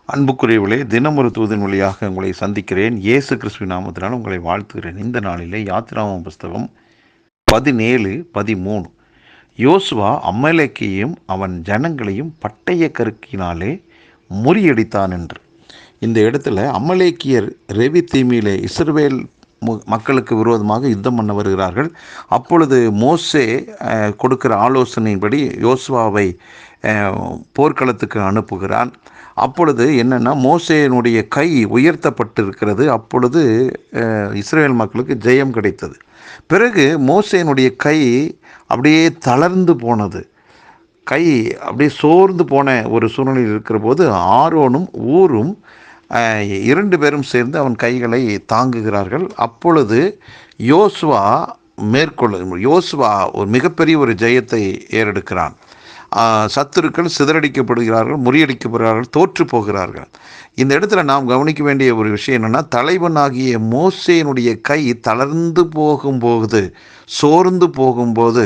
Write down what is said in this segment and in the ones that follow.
அன்புக்குரியவர்களே, தினமொரு தூதின் வழியாக உங்களை சந்திக்கிறேன். இயேசு கிறிஸ்துவின் நாமத்தினால் உங்களை வாழ்த்துகிறேன். இந்த நாளிலே யாத்திராகமம் புஸ்தகம் 17:13. யோசுவா அமலேக்கையும் அவன் ஜனங்களையும் பட்டய கருக்கினாலே முறியடித்தான் என்று. இந்த இடத்துல அமலேக்கியர் ரெவித்தீமிலே இஸ்ரவேல் மக்களுக்கு விரோதமாக யுத்தம் பண்ண வருகிறார்கள். அப்பொழுது மோசே கொடுக்கிற ஆலோசனையின்படி யோசுவாவை போர்க்களத்துக்கு அனுப்புகிறான். அப்பொழுது என்னென்னா, மோசேயினுடைய கை உயர்த்தப்பட்டிருக்கிறது. அப்பொழுது இஸ்ரவேல் மக்களுக்கு ஜெயம் கிடைத்தது. பிறகு மோசேயினுடைய கை அப்படியே தளர்ந்து போனது. கை அப்படியே சோர்ந்து போன ஒரு சூழ்நிலையில் இருக்கிற போது ஆரோனும் ஊரும் 2 பேரும் சேர்ந்து அவன் கைகளை தாங்குகிறார்கள். அப்பொழுது யோசுவா ஒரு மிகப்பெரிய ஒரு ஜெயத்தை ஏறெடுக்கிறான். சத்துருக்கள் சிதறடிக்கப்படுகிறார்கள், முறியடிக்கப்படுகிறார்கள், தோற்று போகிறார்கள். இந்த இடத்துல நாம் கவனிக்க வேண்டிய ஒரு விஷயம் என்னென்னா, தலைவனாகிய மோசேயினுடைய கை தளர்ந்து போகும்போது, சோர்ந்து போகும்போது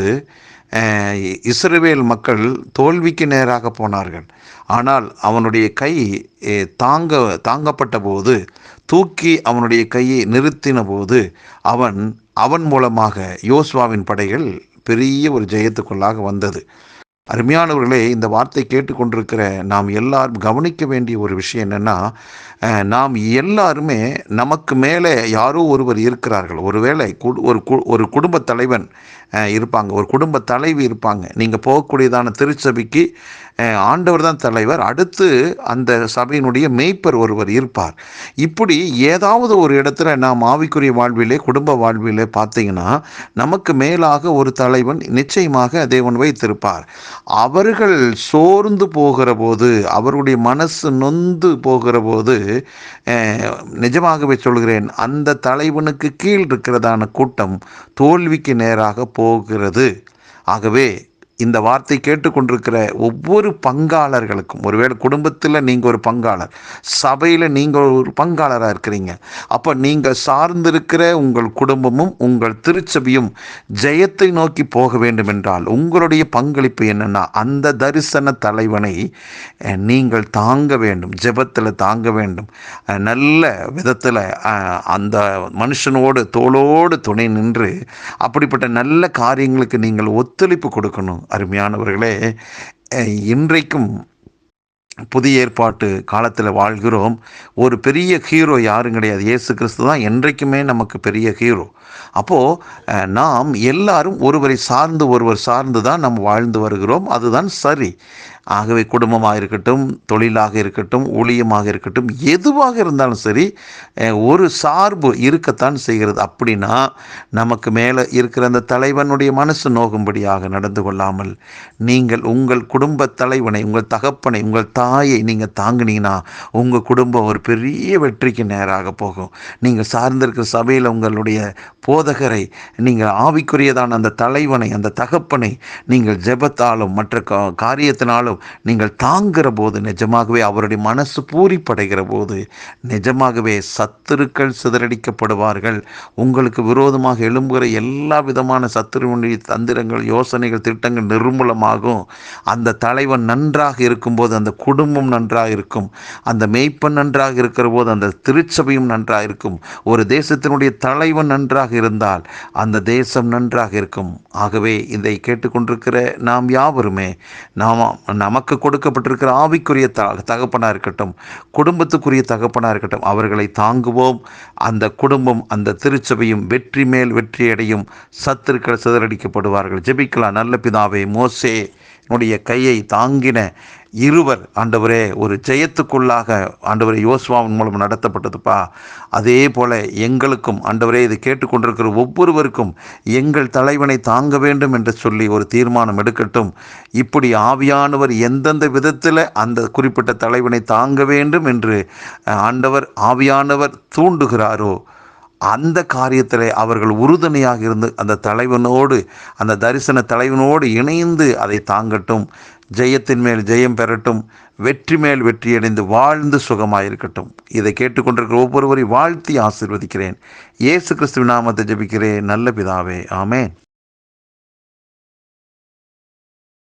இஸ்ரவேல் மக்கள் தோல்விக்கு நேராக போனார்கள். ஆனால் அவனுடைய கை தாங்கப்பட்ட போது, தூக்கி அவனுடைய கையை நிறுத்தின போது அவன் மூலமாக யோசுவாவின் படைகள் பெரிய ஒரு ஜெயத்துக்குள்ளாக வந்தது. அருமையானவர்களே, இந்த வார்த்தை கேட்டுக்கொண்டிருக்கிற நாம் எல்லாரும் கவனிக்க வேண்டிய ஒரு விஷயம் என்னென்னா, நாம் எல்லாருமே நமக்கு மேலே யாரோ ஒருவர் இருக்கிறார்கள். ஒருவேளை ஒரு குடும்ப தலைவன் இருப்பாங்க, ஒரு குடும்ப தலைவி இருப்பாங்க. நீங்கள் போகக்கூடியதான திருச்சபைக்கு ஆண்டவர் தான் தலைவர், அடுத்து அந்த சபையினுடைய மேய்ப்பர் ஒருவர் இருப்பார். இப்படி ஏதாவது ஒரு இடத்துல நாம் ஆவிக்குரிய வாழ்விலே, குடும்ப வாழ்விலே பார்த்தீங்கன்னா, நமக்கு மேலாக ஒரு தலைவன் நிச்சயமாக தேவன் வைத்திருப்பார். அவர்கள் சோர்ந்து போகிற போது, அவருடைய மனசு நொந்து போகிற போது, நிஜமாகவே சொல்கிறேன், அந்த தலைவனுக்கு கீழ் இருக்கிறதான கூட்டம் தோல்விக்கு நேராக போகிறது. ஆகவே இந்த வார்த்தை கேட்டுக்கொண்டிருக்கிற ஒவ்வொரு பங்காளர்களுக்கும், ஒருவேளை குடும்பத்தில் நீங்கள் ஒரு பங்காளர், சபையில் நீங்கள் ஒரு பங்காளராக இருக்கிறீங்க, அப்போ நீங்கள் சார்ந்திருக்கிற உங்கள் குடும்பமும் உங்கள் திருச்சபையும் ஜெயத்தை நோக்கி போக வேண்டும் என்றால் உங்களுடைய பங்களிப்பு என்னென்னா, அந்த தரிசன தலைவனை நீங்கள் தாங்க வேண்டும், ஜெபத்தில் தாங்க வேண்டும், நல்ல விதத்தில் அந்த மனுஷனோடு தோளோடு துணை நின்று அப்படிப்பட்ட நல்ல காரியங்களுக்கு நீங்கள் ஒத்துழைப்பு கொடுக்கணும். அருமையானவர்களே, இன்றைக்கும் புதிய ஏற்பாட்டு காலத்தில் வாழ்கிறோம். ஒரு பெரிய ஹீரோ யாரும் கிடையாது, இயேசு கிறிஸ்து தான் என்றைக்குமே நமக்கு பெரிய ஹீரோ. அப்போது நாம் எல்லாரும் ஒருவர் சார்ந்து தான் நம்ம வாழ்ந்து வருகிறோம். அதுதான் சரி. ஆகவே குடும்பமாக இருக்கட்டும், தொழிலாக இருக்கட்டும், ஊழியமாக இருக்கட்டும், எதுவாக இருந்தாலும் சரி, ஒரு சார்பு இருக்கத்தான் செய்கிறது. அப்படின்னா நமக்கு மேலே இருக்கிற அந்த தலைவனுடைய மனசு நோகும்படியாக நடந்து கொள்ளாமல், நீங்கள் உங்கள் குடும்ப தலைவனை, உங்கள் தகப்பனை, உங்கள் தாயை நீங்கள் தாங்கினீங்கன்னா உங்கள் குடும்பம் ஒரு பெரிய வெற்றிக்கு நேராக போகும். நீங்கள் சார்ந்திருக்கிற சபையில் உங்களுடைய போதகரை, நீங்கள் ஆவிக்குரியதான அந்த தலைவனை, அந்த தகப்பனை நீங்கள் ஜெபத்தாலும் மற்ற காரியத்தினாலும் நீங்கள் தாங்குகிற போது, நிஜமாகவே அவருடைய மனசு பூரிப்படைகிற போது, நிஜமாகவே சத்துருக்கள் சிதறடிக்கப்படுவார்கள். உங்களுக்கு விரோதமாக எழும்புகிற எல்லா விதமான சத்துருவுடைய தந்திரங்கள், யோசனைகள், திட்டங்கள் நிர்மூலமாகும். அந்த தலைவன் நன்றாக இருக்கும்போது அந்த குடும்பம் நன்றாக இருக்கும். அந்த மேய்ப்பன் நன்றாக இருக்கிற போது அந்த திருச்சபையும் நன்றாக இருக்கும். ஒரு தேசத்தினுடைய தலைவன் நன்றாக இருந்தால் அந்த தேசம் நன்றாக இருக்கும். ஆகவே இதை கேட்டுக்கொண்டிருக்கிற நாம் யாவருமே நமக்கு கொடுக்கப்பட்டிருக்கிற ஆவிக்குரிய தகப்பனாக இருக்கட்டும், குடும்பத்துக்குரிய தகப்பனாக இருக்கட்டும், அவர்களை தாங்குவோம். அந்த குடும்பம், அந்த திருச்சபையும் வெற்றி மேல் வெற்றி அடையும். சத்துருக்கள் சிதறடிக்கப்படுவார்கள். ஜெபிக்கலாம். நல்ல பிதாவே, மோசேனுடைய கையை தாங்கின இருவர் ஆண்டவரே ஒரு ஜெயத்துக்குள்ளாக ஆண்டவரே யோசுவாவின் மூலம் நடத்தப்பட்டதுப்பா. அதே போல எங்களுக்கும் ஆண்டவரே இதை கேட்டுக்கொண்டிருக்கிற ஒவ்வொருவருக்கும் எங்கள் தலைவனை தாங்க வேண்டும் என்று சொல்லி ஒரு தீர்மானம் எடுக்கட்டும். இப்படி ஆவியானவர் எந்தெந்த விதத்தில் அந்த குறிப்பிட்ட தலைவனை தாங்க வேண்டும் என்று ஆவியானவர் தூண்டுகிறாரோ அந்த காரியத்தில் அவர்கள் உறுதுணையாக இருந்து அந்த தலைவனோடு, அந்த தரிசன தலைவனோடு இணைந்து அதை தாங்கட்டும். ஜெயத்தின் மேல் ஜெயம் பெறட்டும். வெற்றி மேல் வெற்றியடைந்து வாழ்ந்து சுகமாயிருக்கட்டும். இதை கேட்டுக்கொண்டிருக்கிற ஒவ்வொருவரை வாழ்த்தி ஆசீர்வதிக்கிறேன். இயேசு கிறிஸ்துவின் நாமத்தை ஜெபிக்கிறேன் நல்ல பிதாவே, ஆமென்.